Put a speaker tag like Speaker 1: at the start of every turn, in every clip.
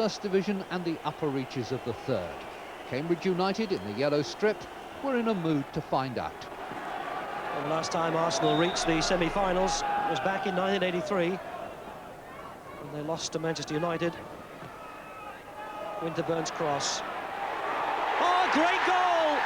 Speaker 1: First Division and the upper reaches of the third. Cambridge United in the yellow strip were in a mood to find out.
Speaker 2: Well, the last time Arsenal reached the semi-finals was back in 1983 when they lost to Manchester United. Winterburn's cross. Oh, great goal!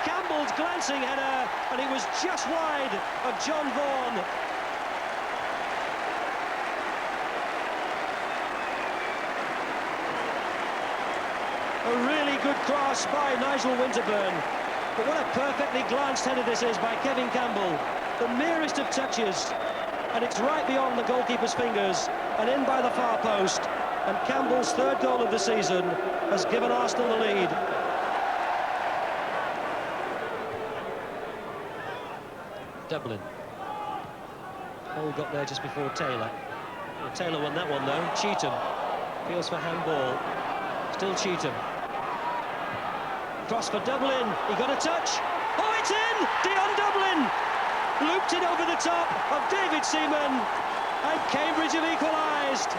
Speaker 2: Campbell's glancing header, and it was just wide of John Vaughan. A really good cross by Nigel Winterburn. But what a perfectly glanced header this is by Kevin Campbell. The merest of touches, and it's right beyond the goalkeeper's fingers and in by the far post. And Campbell's third goal of the season has given Arsenal the lead. Dublin. Hall got there just before Taylor. Well, Taylor won that one though. Cheetham feels for handball. Still Cheetham. Cross for Dublin. He got a touch. Oh, it's in! Dion Dublin looped it over the top of David Seaman, and Cambridge have equalised.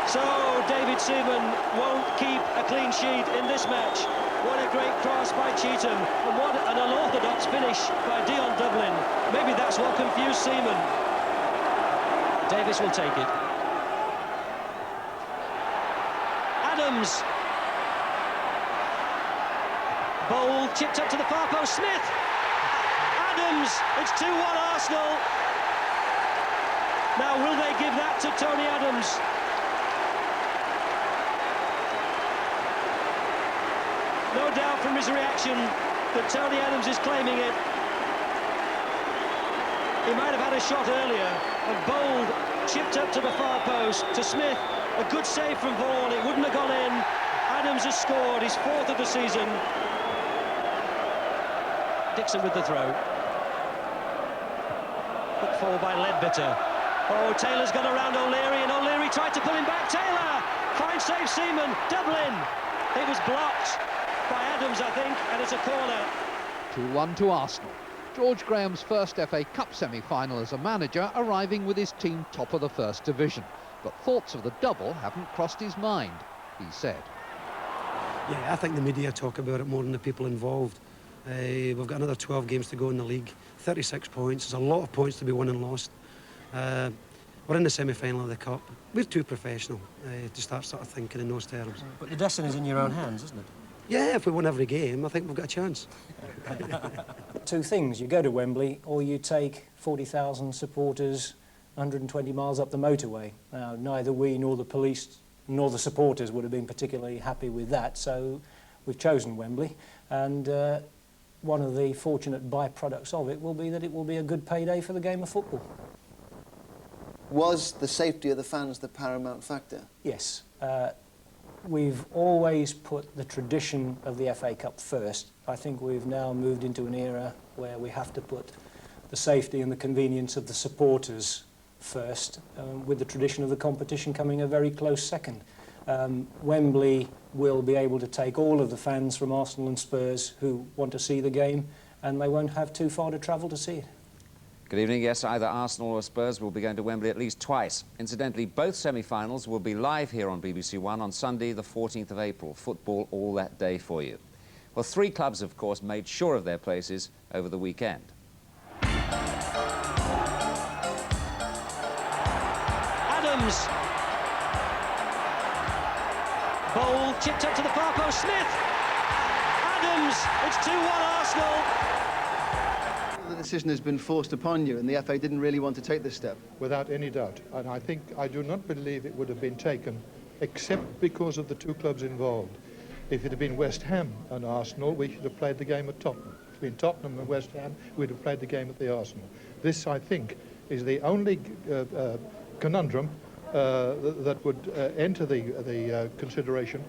Speaker 2: So David Seaman won't keep a clean sheet in this match. What a great cross by Cheetham, and what an unorthodox finish by Dion Dublin. Maybe that's what confused Seaman. Davis will take it. Adams. Bold chipped up to the far post. Smith. Adams. It's 2-1 Arsenal. Now will they give that to Tony Adams? No doubt from his reaction that Tony Adams is claiming it. He might have had a shot earlier, and Bold chipped up to the far post to Smith. A good save from Vaughan. It wouldn't have gone in. Adams has scored his fourth of the season. Dixon with the throw. Put forward by Ledbetter. Oh, Taylor's gone around O'Leary, and O'Leary tried to pull him back. Taylor! Fine save, Seaman. Dublin! It was blocked by Adams, I think, and it's a corner.
Speaker 1: 2-1 to Arsenal. George Graham's first FA Cup semi-final as a manager, arriving with his team top of the First Division. But thoughts of the double haven't crossed his mind, he said.
Speaker 3: Yeah, I think the media talk about it more than the people involved. We've got another 12 games to go in the league, 36 points. There's a lot of points to be won and lost. We're in the semi-final of the Cup. We're too professional to start sort of thinking in those terms.
Speaker 2: But the destiny's in your own hands, isn't it?
Speaker 3: Yeah, if we win every game, I think we've got a chance.
Speaker 4: Two things: you go to Wembley, or you take 40,000 supporters 120 miles up the motorway. Now, neither we nor the police nor the supporters would have been particularly happy with that, so we've chosen Wembley, and one of the fortunate byproducts of it will be that it will be a good payday for the game of football.
Speaker 5: Was the safety of the fans the paramount factor?
Speaker 4: Yes. We've always put the tradition of the FA Cup first. I think we've now moved into an era where we have to put the safety and the convenience of the supporters first, with the tradition of the competition coming a very close second. Wembley will be able to take all of the fans from Arsenal and Spurs who want to see the game, and they won't have too far to travel to see it.
Speaker 6: Good evening. Yes, either Arsenal or Spurs will be going to Wembley at least twice. Incidentally, both semi-finals will be live here on BBC One on Sunday, the 14th of April. Football all that day for you. Well, three clubs, of course, made sure of their places over the weekend.
Speaker 2: Adams. Bold chipped up to the far post. Smith. Adams. It's 2-1 Arsenal.
Speaker 5: The decision has been forced upon you, and the FA didn't really want to take this step.
Speaker 7: Without any doubt, and I do not believe it would have been taken except because of the two clubs involved. If it had been West Ham and Arsenal, we should have played the game at Tottenham. Between Tottenham and West Ham, we'd have played the game at the Arsenal. This, I think, is the only conundrum that would enter the consideration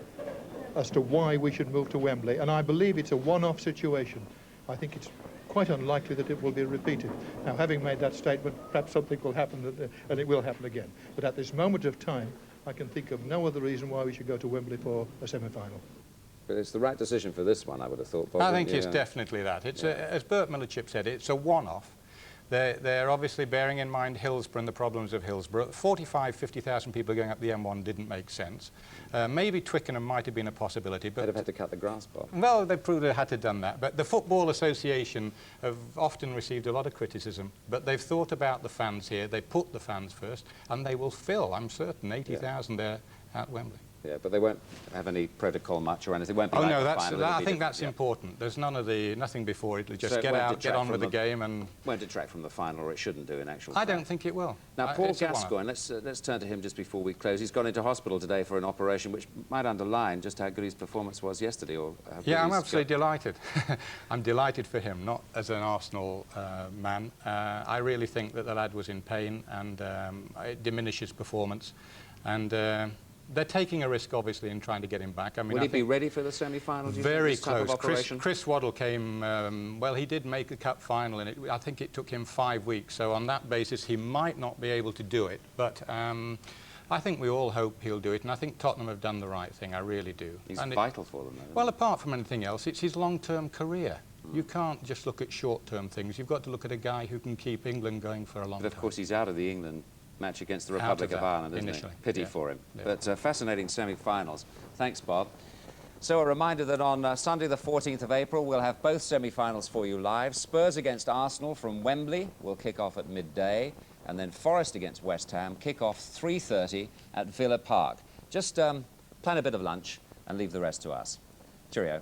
Speaker 7: as to why we should move to Wembley, and I believe it's a one-off situation. I think it's quite unlikely that it will be repeated. Now, having made that statement, perhaps something will happen, and it will happen again. But at this moment of time, I can think of no other reason why we should go to Wembley for a semi-final.
Speaker 6: But it's the right decision for this one, I would have thought. Bob,
Speaker 8: I think it's definitely that. It's as Bert Millichip said, it's a one-off. They're obviously bearing in mind Hillsborough and the problems of Hillsborough. 50,000 people going up the M1 didn't make sense. Maybe Twickenham might have been a possibility, but...
Speaker 6: They'd have had to cut the grass, Bob.
Speaker 8: Well, they proved they had to have done that. But the Football Association have often received a lot of criticism, but they've thought about the fans here. They put the fans first, and they will fill, I'm certain, 80,000 there at Wembley.
Speaker 6: Yeah, but they won't have any protocol match or anything. It won't be
Speaker 8: oh
Speaker 6: like
Speaker 8: no,
Speaker 6: the final.
Speaker 8: I think that's important. There's nothing before it. Just
Speaker 6: So
Speaker 8: get out, get on with the game, and
Speaker 6: won't detract from the final, or it shouldn't do in actual
Speaker 8: I
Speaker 6: fact.
Speaker 8: don't think it will.
Speaker 6: Now, Paul Gascoigne, let's turn to him just before we close. He's gone into hospital today for an operation, which might underline just how good his performance was yesterday. Or
Speaker 8: yeah, I'm absolutely delighted. I'm delighted for him, not as an Arsenal man. I really think that the lad was in pain, and it diminishes performance, and. They're taking a risk, obviously, in trying to get him back. I mean,
Speaker 6: would he be ready for the semi-final?
Speaker 8: Very close. Chris Waddle came. Well, he did make the cup final, and I think it took him 5 weeks. So on that basis, he might not be able to do it. But I think we all hope he'll do it, and I think Tottenham have done the right thing. I really do.
Speaker 6: He's vital for them, though.
Speaker 8: Well, apart from anything else, it's his long-term career. You can't just look at short-term things. You've got to look at a guy who can keep England going for a long time.
Speaker 6: But of course, he's out of the England match against the Republic of Ireland, isn't it? Pity for him. Yeah. But fascinating semi-finals. Thanks, Bob. So a reminder that on Sunday the 14th of April, we'll have both semi-finals for you live. Spurs against Arsenal from Wembley will kick off at midday, and then Forest against West Ham kick off 3:30 at Villa Park. Just plan a bit of lunch and leave the rest to us. Cheerio.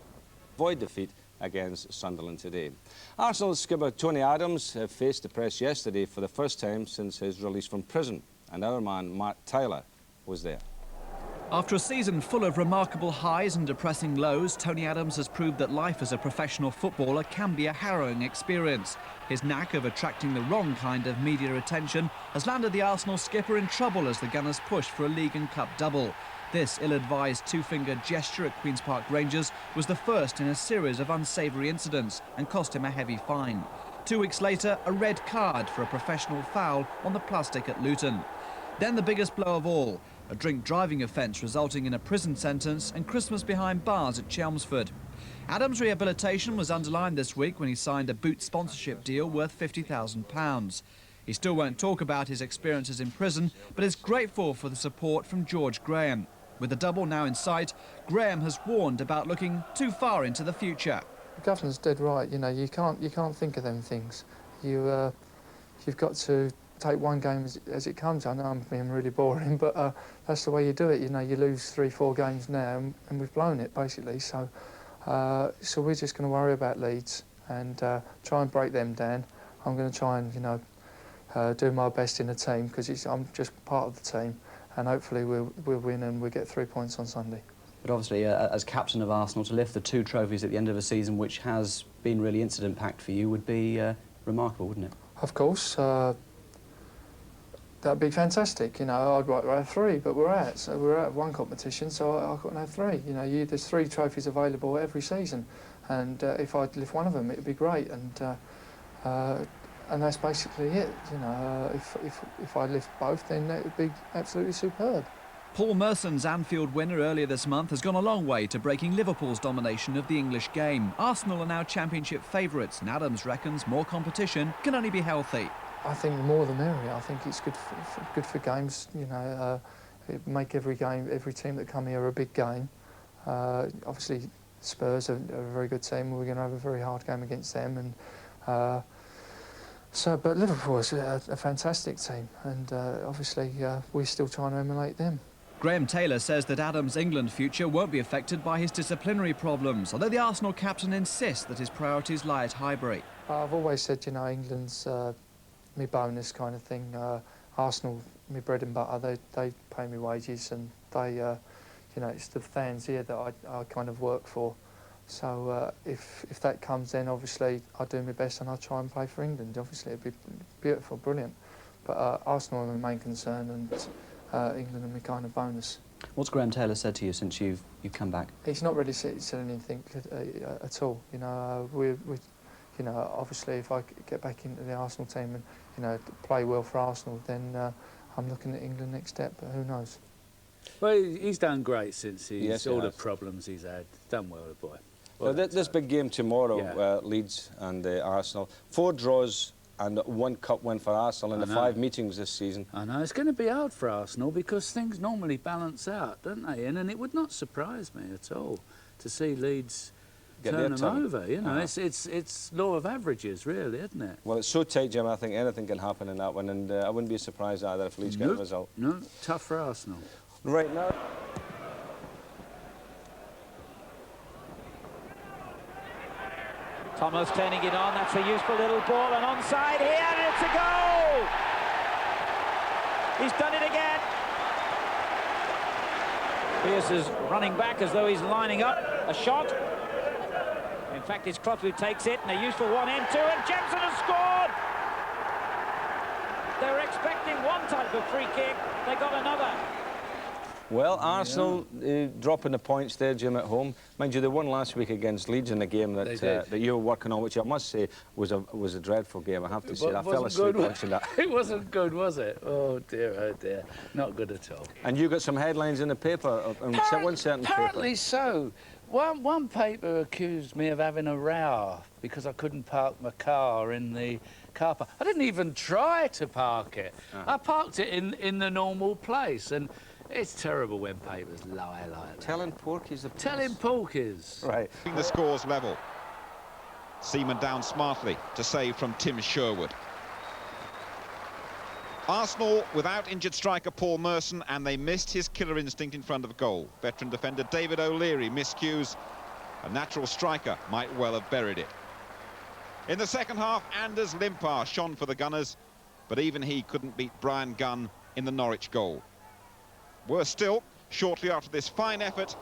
Speaker 9: Avoid defeat against Sunderland today. Arsenal skipper Tony Adams faced the press yesterday for the first time since his release from prison, and our man Matt Tyler was there.
Speaker 10: After a season full of remarkable highs and depressing lows, Tony Adams has proved that life as a professional footballer can be a harrowing experience. His knack of attracting the wrong kind of media attention has landed the Arsenal skipper in trouble as the Gunners push for a League and Cup double. This ill-advised two-finger gesture at Queen's Park Rangers was the first in a series of unsavoury incidents and cost him a heavy fine. 2 weeks later, a red card for a professional foul on the plastic at Luton. Then the biggest blow of all, a drink driving offence resulting in a prison sentence and Christmas behind bars at Chelmsford. Adams' rehabilitation was underlined this week when he signed a boot sponsorship deal worth £50,000. He still won't talk about his experiences in prison, but is grateful for the support from George Graham. With the double now in sight, Graham has warned about looking too far into the future.
Speaker 11: The governor's dead right. You know, you can't think of them things. You've got to take one game as it comes. I know I'm being really boring, but that's the way you do it. You know, you lose 3-4 games now, and we've blown it basically. So we're just going to worry about Leeds and try and break them down. I'm going to try and do my best in the team because I'm just part of the team. And hopefully we'll win and we'll get 3 points on Sunday.
Speaker 12: But obviously, as captain of Arsenal, to lift the 2 trophies at the end of a season, which has been really incident-packed for you, would be remarkable, wouldn't it?
Speaker 11: Of course. That'd be fantastic. You know, I'd rather have 3, but we're out. So we're out of 1 competition, so I couldn't have 3. You know, there's 3 trophies available every season. And if I'd lift one of them, it'd be great. And that's basically it. You know, if I lift both, then it would be absolutely superb.
Speaker 10: Paul Merson's Anfield winner earlier this month has gone a long way to breaking Liverpool's domination of the English game. Arsenal are now championship favourites, and Adams reckons more competition can only be healthy.
Speaker 11: I think the more the merrier. I think it's good for games. You know, make every team that come here a big game. Obviously, Spurs are a very good team. We're going to have a very hard game against them, and. But Liverpool is a fantastic team, and obviously we're still trying to emulate them.
Speaker 10: Graham Taylor says that Adams' England future won't be affected by his disciplinary problems, although the Arsenal captain insists that his priorities lie at Highbury.
Speaker 11: I've always said, you know, England's me bonus kind of thing. Arsenal, me bread and butter. They pay me wages, and they, you know, it's the fans here that I kind of work for. So if that comes, then obviously I'll do my best and I'll try and play for England. Obviously it'd be beautiful, brilliant. But Arsenal are my main concern, and England are my kind of bonus.
Speaker 12: What's Graham Taylor said to you since you've come back?
Speaker 11: He's not really said anything at all. You know, you know, obviously if I get back into the Arsenal team and, you know, play well for Arsenal, then I'm looking at England next step. But who knows?
Speaker 13: Well, he's done great since all the problems he's had. Done well, the boy.
Speaker 9: Well, this big game tomorrow, Leeds and Arsenal. 4 draws and 1 cup win for Arsenal in the 5 meetings this season.
Speaker 13: I know, it's going to be hard for Arsenal because things normally balance out, don't they? And it would not surprise me at all to see Leeds turn them over. You know, it's law of averages, really, isn't it?
Speaker 9: Well, it's so tight, Jim, I think anything can happen in that one, and I wouldn't be surprised either if Leeds get a result.
Speaker 13: No, tough for Arsenal.
Speaker 9: Right now...
Speaker 14: Thomas turning it on, that's a useful little ball, and onside here, and it's a goal! He's done it again. Pearce is running back as though he's lining up a shot. In fact, it's Clough who takes it, and a useful one in too, and Jensen has scored! They were expecting one type of free kick, they got another.
Speaker 9: Well, Arsenal dropping the points there, Jim, at home. Mind you, they won last week against Leeds in a game that you were working on, which I must say was a dreadful game, I have to say. I fell asleep watching that.
Speaker 13: It wasn't good, was it? Oh, dear, not good at all.
Speaker 9: And you got some headlines in the paper, one certain paper.
Speaker 13: Apparently so. One paper accused me of having a row because I couldn't park my car in the car park. I didn't even try to park it. I parked it in the normal place, and it's terrible when papers lie like that.
Speaker 9: Telling porkies.
Speaker 13: Telling porkies.
Speaker 9: Right.
Speaker 15: The score's level. Seaman down smartly to save from Tim Sherwood. Arsenal without injured striker Paul Merson, and they missed his killer instinct in front of goal. Veteran defender David O'Leary miscues. A natural striker might well have buried it. In the second half, Anders Limpar shone for the Gunners, but even he couldn't beat Brian Gunn in the Norwich goal. Worse still, shortly after this fine effort,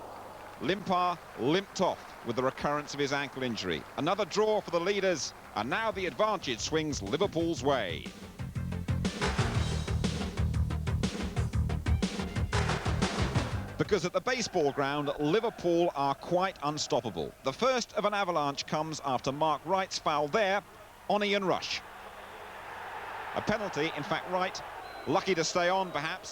Speaker 15: Limpar limped off with the recurrence of his ankle injury. Another draw for the leaders, and now the advantage swings Liverpool's way. Because at the baseball ground, Liverpool are quite unstoppable. The first of an avalanche comes after Mark Wright's foul there on Ian Rush. A penalty, in fact, Wright, lucky to stay on perhaps,